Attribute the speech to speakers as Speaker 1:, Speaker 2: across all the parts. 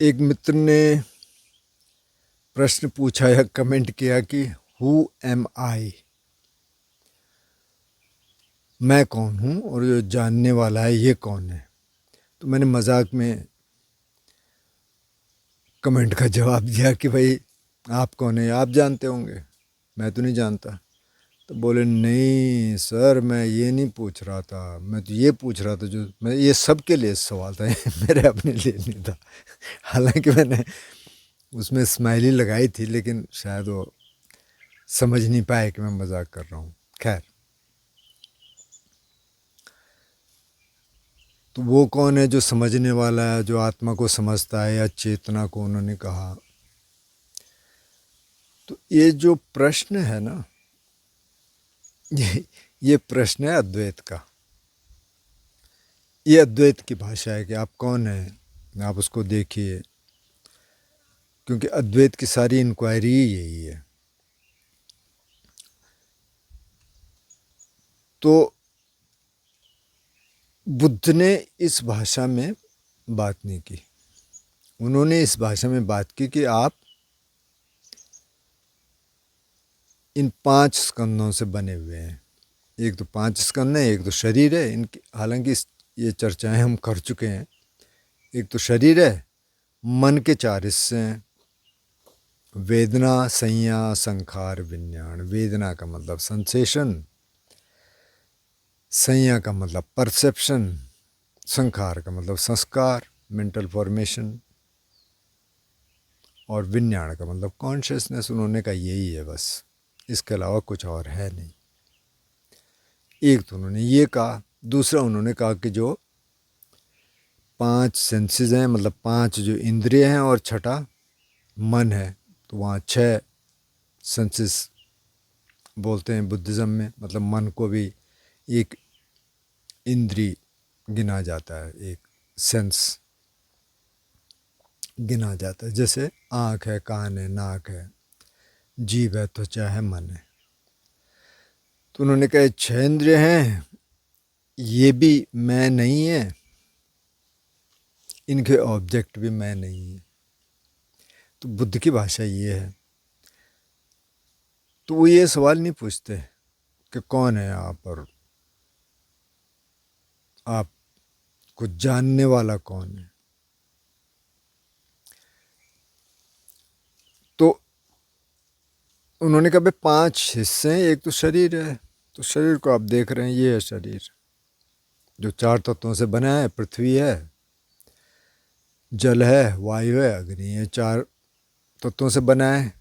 Speaker 1: एक मित्र ने प्रश्न पूछा या कमेंट किया कि हु एम आई, मैं कौन हूँ और जो जानने वाला है ये कौन है। तो मैंने मजाक में कमेंट का जवाब दिया कि भाई आप कौन है, आप जानते होंगे, मैं तो नहीं जानता। तो बोले नहीं सर, मैं ये नहीं पूछ रहा था, मैं तो ये पूछ रहा था, जो मैं ये सबके लिए सवाल था मेरे अपने लिए नहीं था। हालांकि मैंने उसमें स्माइली लगाई थी, लेकिन शायद वो समझ नहीं पाए कि मैं मजाक कर रहा हूँ। खैर, तो वो कौन है जो समझने वाला है, जो आत्मा को समझता है या चेतना को, उन्होंने कहा। तो ये जो प्रश्न है ना, ये प्रश्न है अद्वैत का। ये अद्वैत की भाषा है कि आप कौन हैं, आप उसको देखिए, क्योंकि अद्वैत की सारी इंक्वायरी यही है। तो बुद्ध ने इस भाषा में बात नहीं की। उन्होंने इस भाषा में बात की कि आप इन 5 स्कंदों से बने हुए हैं। एक तो 5 स्कंद है, एक तो शरीर है। इनकी हालांकि ये चर्चाएं हम कर चुके हैं। एक तो शरीर है, मन के 4 हिस्से हैं, वेदना, संज्ञा, संखार, विज्ञान। वेदना का मतलब सेंसेशन, संज्ञा का मतलब परसेप्शन, संखार का मतलब संस्कार, मेंटल फॉर्मेशन, और विज्ञान का मतलब कॉन्शियसनेस। उन्होंने कहा यही है बस, इसके अलावा कुछ और है नहीं। एक तो उन्होंने ये कहा। दूसरा उन्होंने कहा कि जो 5 सेंसेस हैं, मतलब 5 जो इंद्रिय हैं, और छठा मन है, तो वहाँ 6 सेंसेस बोलते हैं बुद्धिज़्म में। मतलब मन को भी एक इंद्री गिना जाता है, एक सेंस गिना जाता है। जैसे आँख है, कान है, नाक है, जीभ है, त्वचा है, मन है। तो उन्होंने कहा 6 इंद्रिय हैं, ये भी मैं नहीं है, इनके ऑब्जेक्ट भी मैं नहीं है। तो बुद्ध की भाषा ये है। तो वो ये सवाल नहीं पूछते कि कौन है आप, और आपको जानने वाला कौन है। तो उन्होंने कहा भाई 5 हिस्से हैं, एक तो शरीर है। तो शरीर को आप देख रहे हैं, ये है शरीर, जो 4 तत्वों से बना है। पृथ्वी है, जल है, वायु है, अग्नि है। 4 तत्वों से बना है।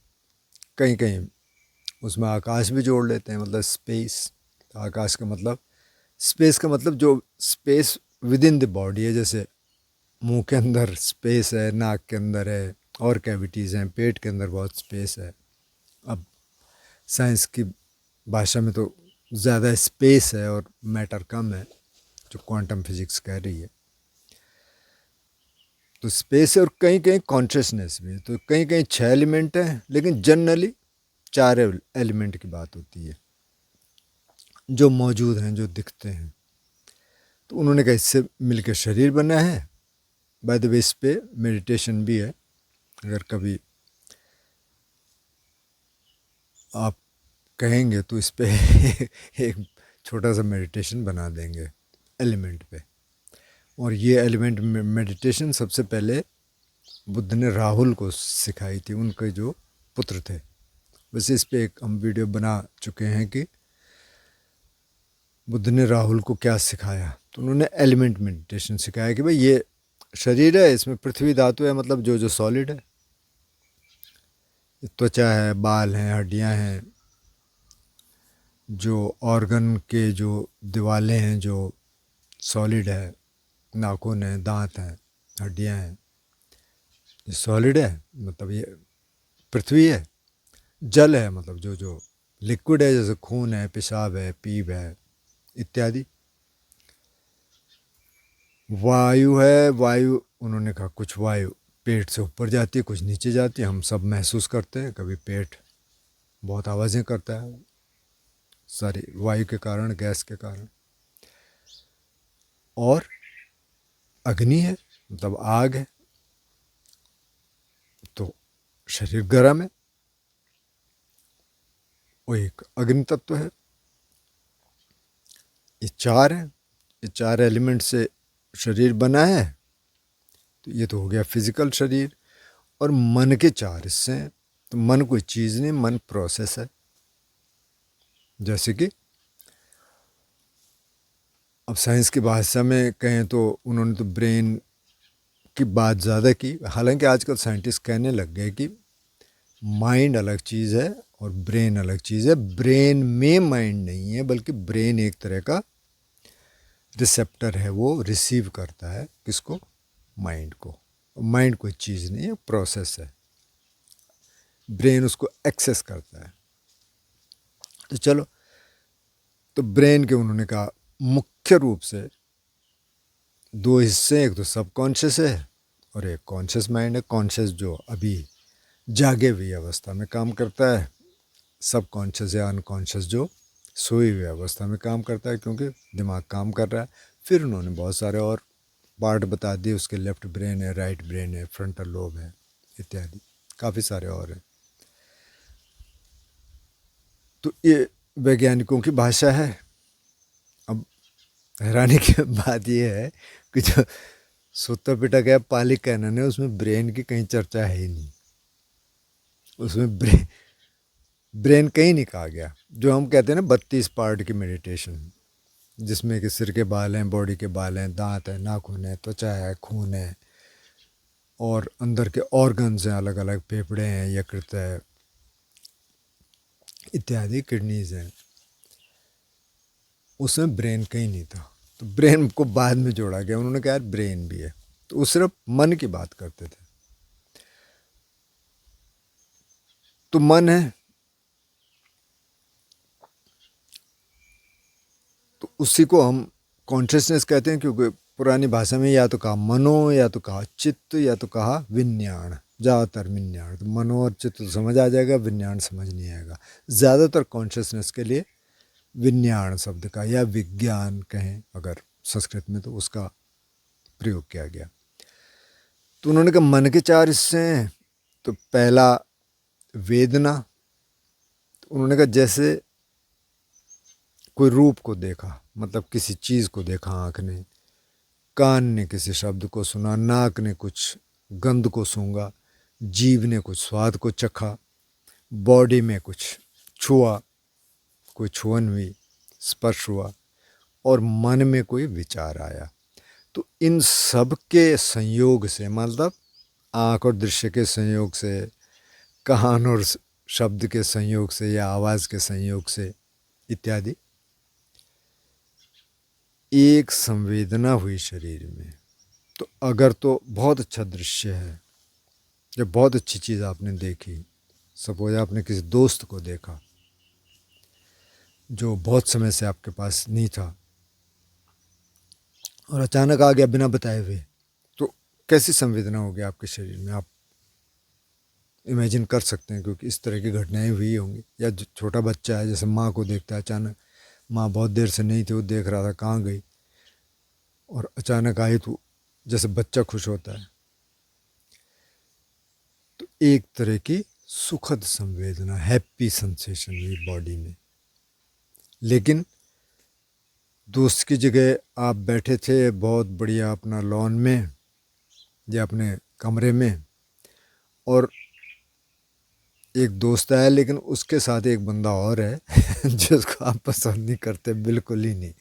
Speaker 1: कहीं कहीं उसमें आकाश भी जोड़ लेते हैं, मतलब स्पेस। आकाश का मतलब, स्पेस का मतलब जो space with in the body है। जैसे मुंह के अंदर स्पेस है, नाक के अंदर है, और कैविटीज़ हैं, पेट के अंदर बहुत स्पेस है। अब साइंस की भाषा में तो ज़्यादा स्पेस है और मैटर कम है, जो क्वांटम फिजिक्स कह रही है। तो स्पेस है, और कहीं कहीं कॉन्शियसनेस भी है। तो कहीं कहीं 6 एलिमेंट हैं, लेकिन जनरली 4 एलिमेंट की बात होती है, जो मौजूद हैं, जो दिखते हैं। तो उन्होंने कहा इससे मिलकर शरीर बना है। बाय द वे, इस पे मेडिटेशन भी है। अगर कभी आप कहेंगे तो इस पे एक छोटा सा मेडिटेशन बना देंगे एलिमेंट पे। और ये एलिमेंट मेडिटेशन सबसे पहले बुद्ध ने राहुल को सिखाई थी, उनके जो पुत्र थे। वैसे इस पे एक हम वीडियो बना चुके हैं कि बुद्ध ने राहुल को क्या सिखाया। तो उन्होंने एलिमेंट मेडिटेशन सिखाया कि भाई ये शरीर है, इसमें पृथ्वी धातु है, मतलब जो जो सॉलिड है। त्वचा है, बाल हैं, हड्डियां हैं, जो ऑर्गन के जो दिवाले हैं, जो सॉलिड है, नाखून है, दांत हैं, हड्डियां हैं, ये सॉलिड है, मतलब ये पृथ्वी है। जल है, मतलब जो जो लिक्विड है, जैसे खून है, पेशाब है, पीप है, इत्यादि। वायु है, वायु उन्होंने कहा कुछ वायु पेट से ऊपर जाती है, कुछ नीचे जाती है। हम सब महसूस करते हैं, कभी पेट बहुत आवाज़ें करता है, सारी वायु के कारण, गैस के कारण। और अग्नि है, मतलब आग है, शरीर गर्म है, वो एक अग्नि तत्व है। ये चार हैं, ये चार एलिमेंट से शरीर बना है। तो ये तो हो गया फिजिकल शरीर। और मन के चार हिस्से हैं। तो मन कोई चीज़ नहीं, मन प्रोसेस है। जैसे कि अब साइंस की भाषा में कहें तो उन्होंने तो ब्रेन की बात ज़्यादा की। हालांकि आजकल साइंटिस्ट कहने लग गए कि माइंड अलग चीज़ है और ब्रेन अलग चीज़ है। ब्रेन में माइंड नहीं है, बल्कि ब्रेन एक तरह का रिसेप्टर है, वो रिसीव करता है किसको, माइंड को। माइंड कोई चीज़ नहीं है, प्रोसेस है। ब्रेन उसको एक्सेस करता है। तो चलो, तो ब्रेन के उन्होंने कहा मुख्य रूप से दो हिस्से, एक तो सबकॉन्शियस है और एक कॉन्शियस माइंड है। कॉन्शियस जो अभी जागे हुई अवस्था में काम करता है, सबकॉन्शियस या अनकॉन्शियस जो सोई हुई अवस्था में काम करता है, क्योंकि दिमाग काम कर रहा है। फिर उन्होंने बहुत सारे और पार्ट बता दिए उसके, लेफ्ट ब्रेन है, राइट ब्रेन है, फ्रंटल लोब है इत्यादि, काफ़ी सारे और हैं। तो ये वैज्ञानिकों की भाषा है। अब हैरानी की बात यह है कि जो सुत्ता पिटा गया पालिक कैनन है, उसमें ब्रेन की कहीं चर्चा है ही नहीं। उसमें ब्रेन कहीं नहीं कहा गया। जो हम कहते हैं ना 32 पार्ट की मेडिटेशन, जिसमें कि सिर के बाल हैं, बॉडी के बाल हैं, दांत है, नाखून है, त्वचा है, खून है, और अंदर के ऑर्गन्स हैं अलग अलग, फेफड़े हैं, यकृत है इत्यादि, किडनीज हैं, उसमें ब्रेन कहीं नहीं था। तो ब्रेन को बाद में जोड़ा गया। उन्होंने कहा यार ब्रेन भी है। तो वो सिर्फ मन की बात करते थे। तो मन है, तो उसी को हम कॉन्शियसनेस कहते हैं, क्योंकि पुरानी भाषा में या तो कहा मनो, या तो कहा चित्त, या तो कहा विज्ञान, ज़्यादातर विज्ञान। तो मनो और चित्त तो समझ आ जाएगा, विज्ञान समझ नहीं आएगा। ज़्यादातर कॉन्शियसनेस के लिए विज्ञान शब्द का, या विज्ञान कहें अगर संस्कृत में, तो उसका प्रयोग किया गया। तो उन्होंने कहा मन के चार हिस्से हैं। तो पहला वेदना। तो उन्होंने कहा जैसे कोई रूप को देखा, मतलब किसी चीज़ को देखा आँख ने, कान ने किसी शब्द को सुना, नाक ने कुछ गंध को सूंघा, जीभ ने कुछ स्वाद को चखा, बॉडी में कुछ छुआ, कोई छुअन हुई, स्पर्श हुआ, और मन में कोई विचार आया। तो इन सब के संयोग से, मतलब आँख और दृश्य के संयोग से, कान और शब्द के संयोग से, या आवाज़ के संयोग से इत्यादि, एक संवेदना हुई शरीर में। तो अगर तो बहुत अच्छा दृश्य है, जब बहुत अच्छी चीज़ आपने देखी, सपोज आपने किसी दोस्त को देखा जो बहुत समय से आपके पास नहीं था और अचानक आ गया बिना बताए हुए, तो कैसी संवेदना होगी आपके शरीर में, आप इमेजिन कर सकते हैं, क्योंकि इस तरह की घटनाएं हुई होंगी। या जो छोटा बच्चा है, जैसे माँ को देखता है, अचानक माँ बहुत देर से नहीं थी, वो देख रहा था कहाँ गई, और अचानक आई, तो जैसे बच्चा खुश होता है। तो एक तरह की सुखद संवेदना, हैप्पी सेंसेशन हुई बॉडी में। लेकिन दोस्त की जगह आप बैठे थे बहुत बढ़िया अपना लॉन में या अपने कमरे में, और एक दोस्त आया, लेकिन उसके साथ एक बंदा और है जिसको आप पसंद नहीं करते, बिल्कुल ही नहीं।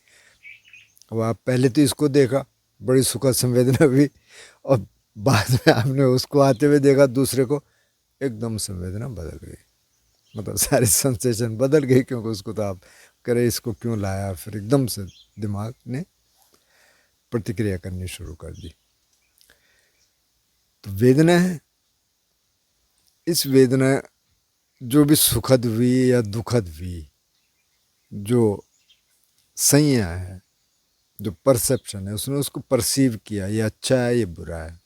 Speaker 1: अब आप पहले तो इसको देखा, बड़ी सुखद संवेदना हुई, और बाद में आपने उसको आते हुए देखा दूसरे को, एकदम संवेदना बदल गई। मतलब सारी सेंसेशन बदल गई, क्योंकि उसको तो आप करे इसको क्यों लाया, फिर एकदम से दिमाग ने प्रतिक्रिया करनी शुरू कर दी। तो वेदना है। इस वेदना जो भी सुखद हुई या दुखद हुई, जो संज्ञा है, जो परसेप्शन है, उसने उसको परसीव किया, ये अच्छा है, ये बुरा है,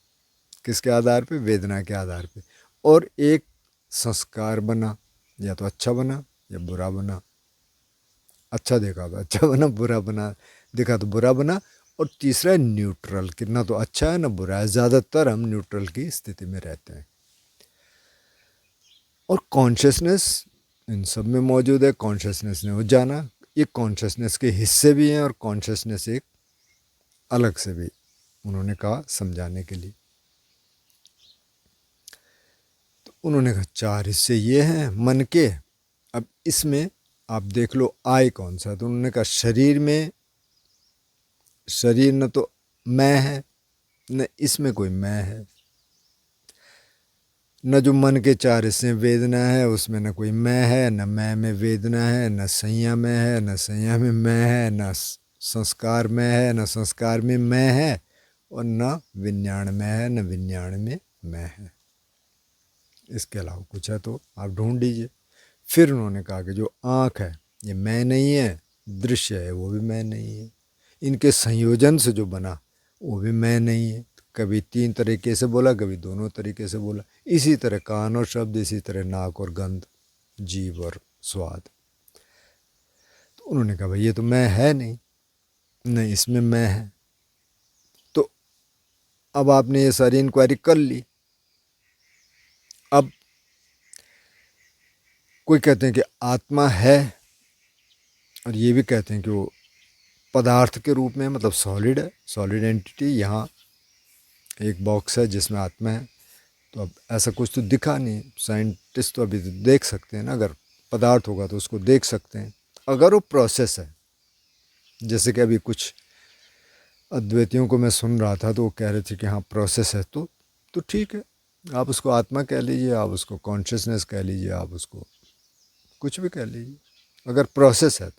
Speaker 1: किसके आधार पे, वेदना के आधार पे। और एक संस्कार बना, या तो अच्छा बना या बुरा बना। अच्छा देखा तो अच्छा बना, बुरा बना देखा तो बुरा बना। और तीसरा है न्यूट्रल, कि ना तो अच्छा है ना बुरा है। ज़्यादातर हम न्यूट्रल की स्थिति में रहते हैं। और कॉन्शियसनेस इन सब में मौजूद है। कॉन्शियसनेस ने वो जाना, ये कॉन्शियसनेस के हिस्से भी हैं और कॉन्शियसनेस एक अलग से भी उन्होंने कहा समझाने के लिए। तो उन्होंने कहा चार हिस्से ये हैं मन के। अब इसमें आप देख लो आई कौन सा। तो उन्होंने कहा शरीर में, शरीर न तो मैं है न इसमें कोई मैं है, न जो मन के चार हिस्से वेदना है उसमें न कोई मैं है, न मैं में वेदना है, न संयम में है, न संयम में मैं है, न संस्कार में है, न संस्कार में मैं है, और न विज्ञान में है, न विज्ञान में मैं है। इसके अलावा कुछ है तो आप ढूंढ लीजिए। फिर उन्होंने कहा कि जो आँख है ये मैं नहीं है, दृश्य है वो भी मैं नहीं है, इनके संयोजन से जो बना वो भी मैं नहीं है। कभी तीन तरीके से बोला, कभी दोनों तरीके से बोला। इसी तरह कान और शब्द, इसी तरह नाक और गंध, जीव और स्वाद। तो उन्होंने कहा भाई ये तो मैं है नहीं, न इसमें मैं है। तो अब आपने ये सारी इंक्वायरी कर ली। अब कोई कहते हैं कि आत्मा है, और ये भी कहते हैं कि वो पदार्थ के रूप में, मतलब सॉलिड है, सॉलिड एंटिटी। यहाँ एक बॉक्स है जिसमें आत्मा है। तो अब ऐसा कुछ तो दिखा नहीं, साइंटिस्ट तो अभी तो देख सकते हैं ना, अगर पदार्थ होगा तो उसको देख सकते हैं। अगर वो प्रोसेस है, जैसे कि अभी कुछ अद्वैतियों को मैं सुन रहा था तो वो कह रहे थे कि हाँ प्रोसेस है, तो ठीक है, आप उसको आत्मा कह लीजिए, आप उसको कॉन्शियसनेस कह लीजिए, आप उसको कुछ भी कह लीजिए, अगर प्रोसेस है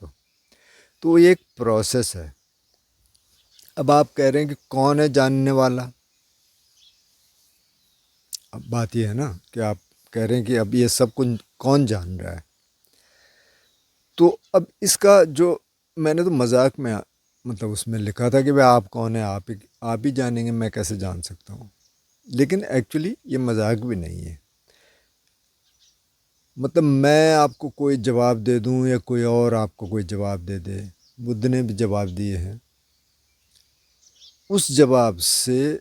Speaker 1: तो ये एक प्रोसेस है। अब आप कह रहे हैं कि कौन है जानने वाला। अब बात ये है ना कि आप कह रहे हैं कि अब ये सब कुछ कौन जान रहा है। तो अब इसका जो मैंने तो मजाक में मतलब उसमें लिखा था कि भाई आप कौन है, आप ही जानेंगे, मैं कैसे जान सकता हूँ। लेकिन एक्चुअली ये मजाक भी नहीं है। मतलब मैं आपको कोई जवाब दे दूँ या कोई और आपको कोई जवाब दे दे, बुद्ध ने भी जवाब दिए हैं, उस जवाब से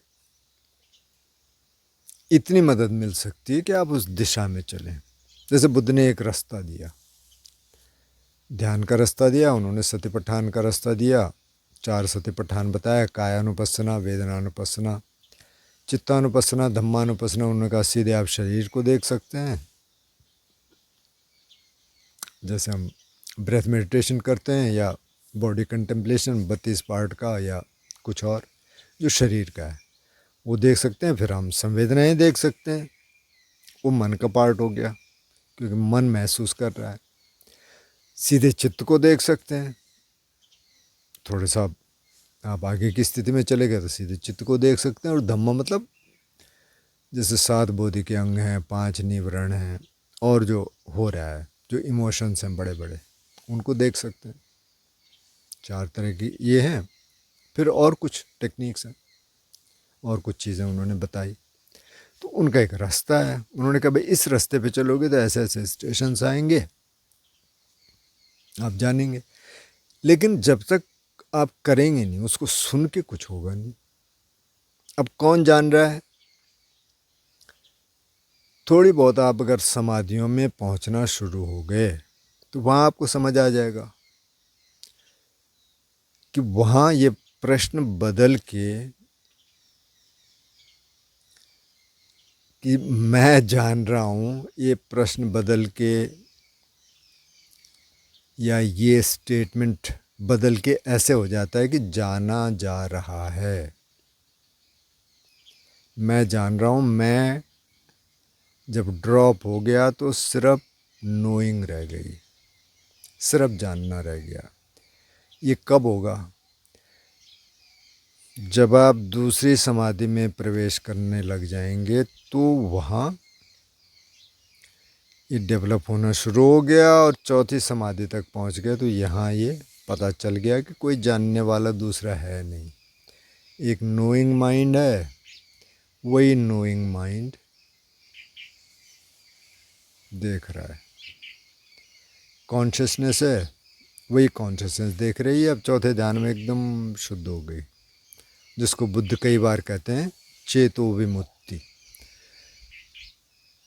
Speaker 1: इतनी मदद मिल सकती है कि आप उस दिशा में चलें। जैसे बुद्ध ने एक रास्ता दिया, ध्यान का रास्ता दिया, उन्होंने सतिपट्ठान का रास्ता दिया, चार सतिपट्ठान बताया, कायानुपස්සना, वेदनानुपස්සना, चित्तानुपස්සना, धम्मानुपස්සना। उन्होंने कहा सीधे आप शरीर को देख सकते हैं, जैसे हम ब्रेथ मेडिटेशन करते हैं, या बॉडी कंटेम्पलेशन 32 पार्ट का, या कुछ और जो शरीर का है वो देख सकते हैं। फिर हम संवेदनाएं देख सकते हैं, वो मन का पार्ट हो गया क्योंकि मन महसूस कर रहा है। सीधे चित्त को देख सकते हैं, थोड़ा सा आप आगे की स्थिति में चले गए तो सीधे चित्त को देख सकते हैं। और धम्म मतलब जैसे 7 बोधि के अंग हैं, 5 निवरण हैं, और जो हो रहा है, जो इमोशंस हैं बड़े बड़े, उनको देख सकते हैं। 4 तरह की ये हैं। फिर और कुछ टेक्निक्स हैं और कुछ चीज़ें उन्होंने बताई। तो उनका एक रास्ता है। उन्होंने कहा भाई इस रास्ते पे चलोगे तो ऐसे ऐसे स्टेशंस आएंगे, आप जानेंगे। लेकिन जब तक आप करेंगे नहीं, उसको सुन के कुछ होगा नहीं। अब कौन जान रहा है? थोड़ी बहुत आप अगर समाधियों में पहुंचना शुरू हो गए तो वहाँ आपको समझ आ जाएगा कि वहाँ ये प्रश्न बदल के कि मैं जान रहा हूँ, ये प्रश्न बदल के या ये स्टेटमेंट बदल के ऐसे हो जाता है कि जाना जा रहा है। मैं जान रहा हूँ, मैं जब ड्रॉप हो गया तो सिर्फ नोइंग रह गई, सिर्फ जानना रह गया। ये कब होगा? जब आप दूसरी समाधि में प्रवेश करने लग जाएंगे तो वहाँ ये डेवलप होना शुरू हो गया, और चौथी समाधि तक पहुँच गए तो यहाँ ये पता चल गया कि कोई जानने वाला दूसरा है नहीं, एक नोइंग माइंड है। वही नोइंग माइंड देख रहा है, कॉन्शियसनेस है, वही कॉन्शियसनेस देख रही है। अब चौथे ध्यान में एकदम शुद्ध हो गई, जिसको बुद्ध कई बार कहते हैं चेतो विमुक्ति।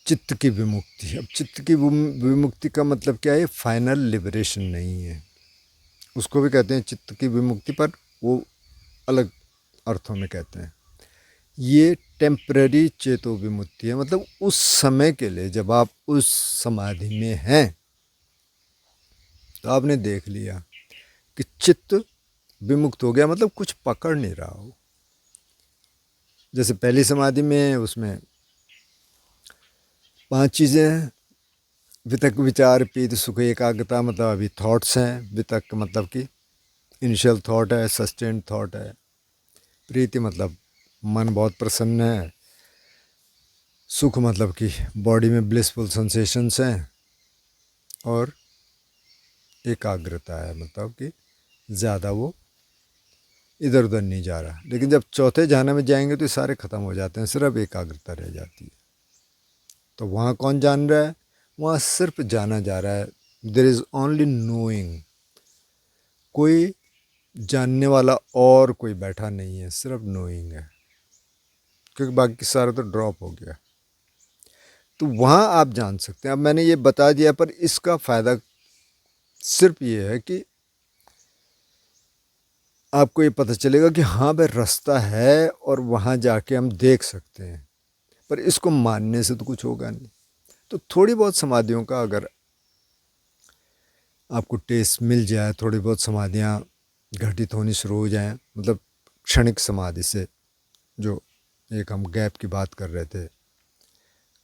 Speaker 1: चित्त की विमुक्ति। अब चित्त की विमुक्ति का मतलब क्या है? फाइनल लिबरेशन नहीं है। उसको भी कहते हैं चित्त की विमुक्ति, पर वो अलग अर्थों में कहते हैं। ये टेम्पररी चेतो विमुक्ति है, मतलब उस समय के लिए जब आप उस समाधि में हैं तो आपने देख लिया कि चित्त विमुक्त हो गया, मतलब कुछ पकड़ नहीं रहा हो। जैसे पहली समाधि में उसमें 5 चीज़ें हैं: वितक, विचार, पीति, सुख, एकाग्रता, मतलब अभी थॉट्स हैं। वितक मतलब कि इनिशियल थॉट है, सस्टेन्ड थॉट है। प्रीति मतलब मन बहुत प्रसन्न है। सुख मतलब कि बॉडी में ब्लिसफुल सेंसेशंस हैं। और एकाग्रता है, मतलब कि ज़्यादा वो इधर उधर नहीं जा रहा। लेकिन जब चौथे ध्यान में जाएंगे तो ये सारे ख़त्म हो जाते हैं, सिर्फ एकाग्रता रह जाती है। तो वहाँ कौन जान रहा है? वहाँ सिर्फ जाना जा रहा है। There is only knowing. कोई जानने वाला और कोई बैठा नहीं है, सिर्फ नोइंग है, क्योंकि बाकी सारा तो ड्रॉप हो गया। तो वहाँ आप जान सकते हैं। अब मैंने ये बता दिया, पर इसका फ़ायदा सिर्फ ये है कि आपको ये पता चलेगा कि हाँ भाई रास्ता है और वहाँ जाके हम देख सकते हैं। पर इसको मानने से तो कुछ होगा नहीं। तो थोड़ी बहुत समाधियों का अगर आपको टेस्ट मिल जाए, थोड़ी बहुत समाधियाँ घटित होनी शुरू हो जाएं, मतलब क्षणिक समाधि से, जो एक हम गैप की बात कर रहे थे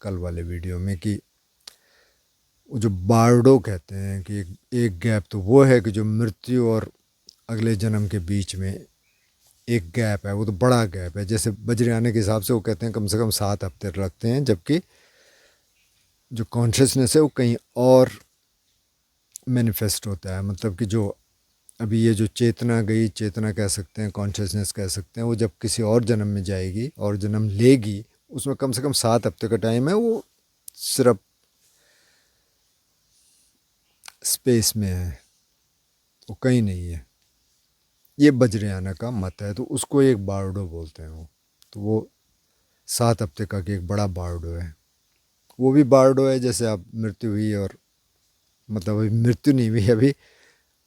Speaker 1: कल वाले वीडियो में, कि वो जो बारडो कहते हैं कि एक गैप तो वो है कि जो मृत्यु और अगले जन्म के बीच में एक गैप है, वो तो बड़ा गैप है। जैसे बजरियाने के हिसाब से वो कहते हैं कम से कम 7 हफ्ते लगते हैं, जबकि जो कॉन्शियसनेस है वो कहीं और मैनिफेस्ट होता है। मतलब कि जो अभी ये जो चेतना गई, चेतना कह सकते हैं, कॉन्शियसनेस कह सकते हैं, वो जब किसी और जन्म में जाएगी और जन्म लेगी, उसमें कम से कम 7 हफ्ते का टाइम है। वो सिर्फ स्पेस में है, वो कहीं नहीं है। ये बजरियाना का मत है, तो उसको एक बारडो बोलते हैं वो। तो वो 7 हफ्ते का कि एक बड़ा बारडो है। वो भी बारडो है जैसे आप मृत्यु हुई और, मतलब अभी मृत्यु नहीं हुई, अभी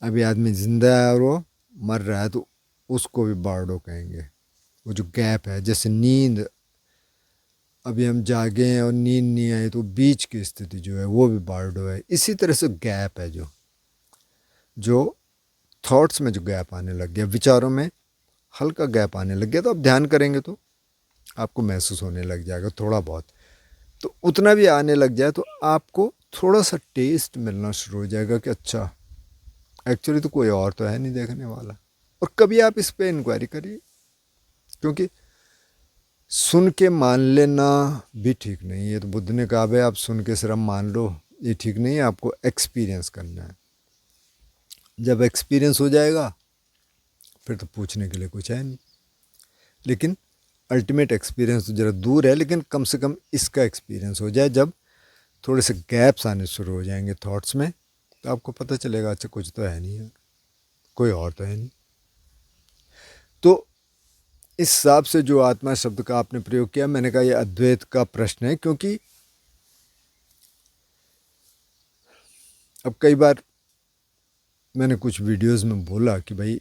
Speaker 1: अभी आदमी जिंदा है और वो मर रहा है, तो उसको भी बारडो कहेंगे। वो जो गैप है, जैसे नींद, अभी हम जागे हैं और नींद नहीं आई, तो बीच की स्थिति जो है वो भी बारडो है। इसी तरह से गैप है, जो जो थॉट्स में जो गैप आने लग गया, विचारों में हल्का गैप आने लग गया, तो आप ध्यान करेंगे तो आपको महसूस होने लग जाएगा थोड़ा बहुत। तो उतना भी आने लग जाए तो आपको थोड़ा सा टेस्ट मिलना शुरू हो जाएगा कि अच्छा एक्चुअली तो कोई और तो है नहीं देखने वाला। और कभी आप इस पे इंक्वायरी करिए, क्योंकि सुन के मान लेना भी ठीक नहीं है। तो बुद्ध ने कहा भाई आप सुन के सिर्फ मान लो, ये ठीक नहीं है, आपको एक्सपीरियंस करना है। जब एक्सपीरियंस हो जाएगा फिर तो पूछने के लिए कुछ है नहीं। लेकिन अल्टीमेट एक्सपीरियंस तो ज़रा दूर है, लेकिन कम से कम इसका एक्सपीरियंस हो जाए। जब थोड़े से गैप्स आने शुरू हो जाएंगे थॉट्स में, तो आपको पता चलेगा अच्छा कुछ तो है नहीं यार, कोई और तो है नहीं। तो इस हिसाब से जो आत्मा शब्द का आपने प्रयोग किया, मैंने कहा यह अद्वैत का प्रश्न है। क्योंकि अब कई बार मैंने कुछ वीडियोस में बोला कि भाई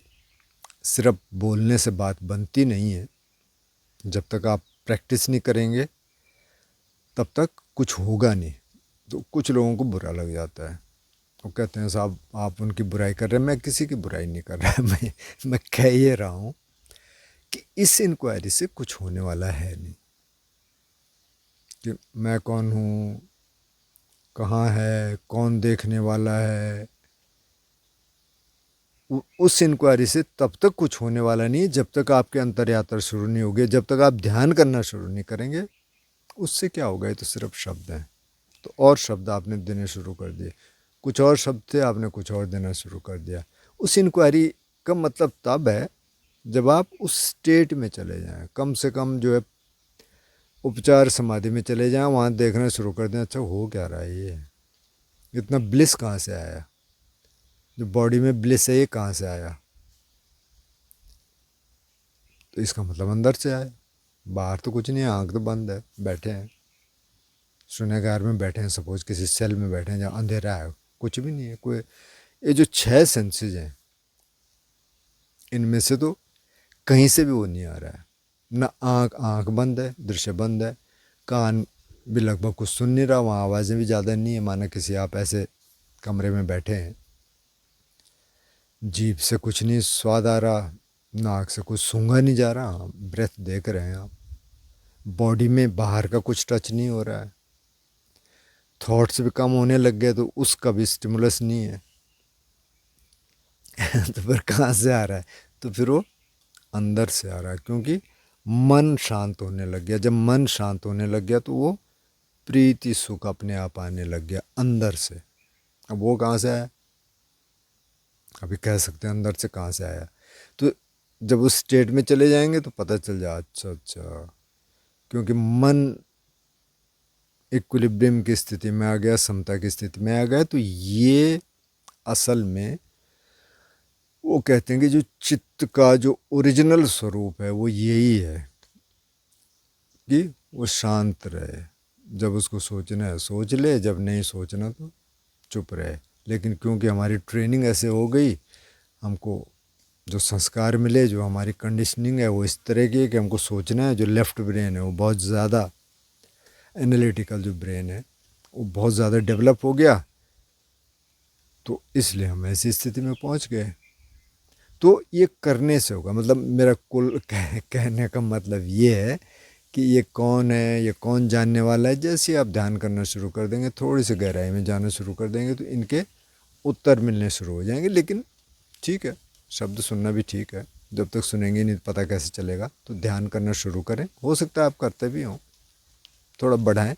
Speaker 1: सिर्फ बोलने से बात बनती नहीं है, जब तक आप प्रैक्टिस नहीं करेंगे तब तक कुछ होगा नहीं। तो कुछ लोगों को बुरा लग जाता है, वो कहते हैं साहब आप उनकी बुराई कर रहे हैं। मैं किसी की बुराई नहीं कर रहा मैं कह ये रहा हूँ कि इस इंक्वायरी से कुछ होने वाला है नहीं, कि मैं कौन हूँ, कहाँ है, कौन देखने वाला है। उस इंक्वायरी से तब तक कुछ होने वाला नहीं जब तक आपके अंतर यात्रा शुरू नहीं होगी, जब तक आप ध्यान करना शुरू नहीं करेंगे। उससे क्या होगा, ये तो सिर्फ शब्द हैं। तो और शब्द आपने देने शुरू कर दिए, कुछ और शब्द थे आपने कुछ और देना शुरू कर दिया। उस इंक्वायरी का मतलब तब है जब आप उस स्टेट में चले जाएं, कम से कम जो है उपचार समाधि में चले जाएं, वहाँ देखना शुरू कर दें अच्छा हो क्या रहा है, ये इतना ब्लिस कहाँ से आया, जो बॉडी में ब्लिस है ये कहाँ से आया। तो इसका मतलब अंदर से आया, बाहर तो कुछ नहीं है, आँख तो बंद है, बैठे हैं शून्यागार में बैठे हैं, सपोज किसी सेल में बैठे हैं जहाँ अंधेरा है, कुछ भी नहीं है, कोई ये जो 6 सेंसेस हैं इनमें से तो कहीं से भी वो नहीं आ रहा है ना। आँख बंद है, दृश्य बंद है, कान भी लगभग कुछ सुन नहीं रहा, वहाँ आवाज़ें भी ज़्यादा नहीं है, माना किसी आप ऐसे कमरे में बैठे हैं। जीभ से कुछ नहीं स्वाद आ रहा, नाक से कुछ सूंघा नहीं जा रहा, ब्रेथ देख रहे हैं आप। बॉडी में बाहर का कुछ टच नहीं हो रहा है, थॉट्स भी कम होने लग गए तो उसका भी स्टिमुलस नहीं है। तो फिर कहाँ से आ रहा है? तो फिर वो अंदर से आ रहा है, क्योंकि मन शांत होने लग गया। जब मन शांत होने लग गया तो वो प्रीति सुख अपने आप आने लग गया अंदर से। अब वो कहाँ से आया? अभी कह सकते हैं अंदर से कहाँ से आया। तो जब उस स्टेट में चले जाएंगे तो पता चल जाए, अच्छा अच्छा, क्योंकि मन इक्विलिब्रियम की स्थिति में आ गया, समता की स्थिति में आ गया। तो ये असल में वो कहते हैं कि जो चित्त का जो ओरिजिनल स्वरूप है वो यही है कि वो शांत रहे। जब उसको सोचना है सोच ले, जब नहीं सोचना तो चुप रहे। लेकिन क्योंकि हमारी ट्रेनिंग ऐसे हो गई, हमको जो संस्कार मिले, जो हमारी कंडीशनिंग है वो इस तरह की है कि हमको सोचना है। जो लेफ़्ट ब्रेन है वो बहुत ज़्यादा एनालिटिकल, जो ब्रेन है वो बहुत ज़्यादा डेवलप हो गया, तो इसलिए हम ऐसी स्थिति में पहुंच गए। तो ये करने से होगा, मतलब मेरा कुल कहने का मतलब ये है कि ये कौन है, ये कौन जानने वाला है। जैसे आप ध्यान करना शुरू कर देंगे, थोड़ी सी गहराई में जाना शुरू कर देंगे, तो इनके उत्तर मिलने शुरू हो जाएंगे। लेकिन ठीक है, शब्द सुनना भी ठीक है, जब तक सुनेंगे नहीं पता कैसे चलेगा। तो ध्यान करना शुरू करें, हो सकता है आप करते भी हों, थोड़ा बढ़ाएं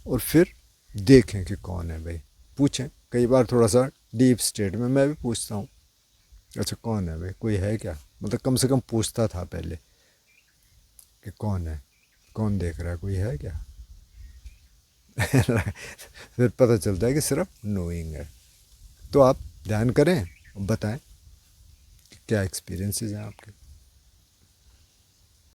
Speaker 1: और फिर देखें कि कौन है भाई। पूछें, कई बार थोड़ा सा डीप स्टेट में मैं भी पूछता हूँ, अच्छा कौन है भाई, कोई है क्या, मतलब कम से कम पूछता था पहले कि कौन है, कौन देख रहा है, कोई है क्या। फिर पता चलता है कि सिर्फ नोइंग है। तो आप ध्यान करें, बताएं कि क्या एक्सपीरियंसेस हैं आपके।